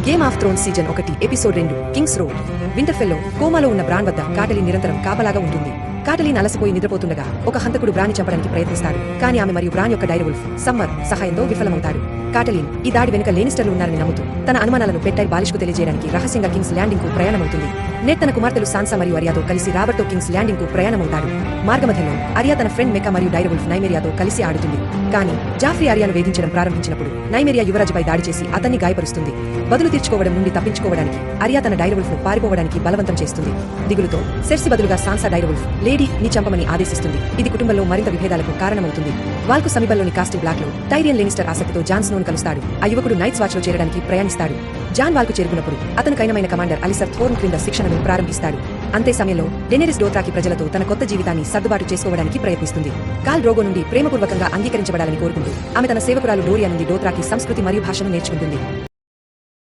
Game of Thrones season 1 episode 2 kings road. వింటర్ఫెల్లో కోమాలో ఉన్న బ్రాన్ వద్ద కాటలిన్ నిరంతరం కాపలాగా ఉంటుంది. కాటలిన్ అలసిపోయి నిద్రపోతుండగా ఒక హంతకుడు బ్రాన్ని చంపడానికి ప్రయత్నిస్తాడు. కానీ ఆమె మరియు బ్రాన్ యొక్క డైరవుల్ఫ్ సమ్మర్ సహాయంతో విఫలమవుతాడు. కాటలిన్ ఈ దాడి వెనుక లేనిస్టర్లు ఉన్నారని నమ్ముతూ తన అనుమానాలను పెట్టై బాలిష్కు తెలియజేయడానికి రహస్యంగా కింగ్స్ ల్యాండింగ్ కు ప్రయాణమవుతుంది. నెట్ తన కుమార్తెలు సాన్సా మరియు అరియాతో కలిసి రాబర్ట్తో కింగ్స్ ల్యాండింగ్ కు ప్రయాణమవుతాడు. మార్గమధ్యలో అరియా తన ఫ్రెండ్ మెకా మరియు డైరవుల్ఫ్ నైమేరియాతో కలిసి ఆడుతుంది. కానీ జాఫ్రీ అరియాను వేధించడం ప్రారంభించినప్పుడు నైమేరియా యువరాజుపై దాడి చేసి అతన్ని గాయపరుస్తుంది. బదులు తీర్చుకోవడం నుండి తప్పించుకోవడానికి అరియా తన డైరవుల్ఫ్ ను పారిపోవడానికి బలవంతం చేస్తుంది. దిగులుతో సెర్సి బదులుగా సాన్సా డైరవుల్ఫ్ లేడీ ని చంపమని ఆదేశిస్తుంది. ఇది కుటుంబంలో మరింత విభేదాలకు కారణమవుతుంది. వాల్కు సమీపంలోని కాస్టిల్ బ్లాక్ లో టైరియన్ లెనిస్టర్ ఆసక్తితో జాన్ స్నోను కలుస్తాడు. ఆ యువకుడు నైట్స్ వాచ్ లో చేరడానికి ప్రయాణిస్తాడు. జాన్ వాల్కు చేరుకున్నప్పుడు అతను కైనమైన కమాండర్ అలిసర్ థోర్న్ క్రింద శిక్షణను ప్రారంభిస్తాడు. అంతే సమయంలో డెనేరిస్ డోథ్రాకి ప్రజలతో తన కొత్త జీవితాన్ని సర్దుబాటు చేసుకోవడానికి ప్రయత్నిస్తుంది. కాల్ డ్రోగో నుండి ప్రేమపూర్వకంగా అంగీకరించబడాలని కోరుకుంటూ ఆమె తన సేవకురాలు డోరియా నుండి డోథ్రాకి సంస్కృతి మరియు భాషను నేర్చుకుంటుంది.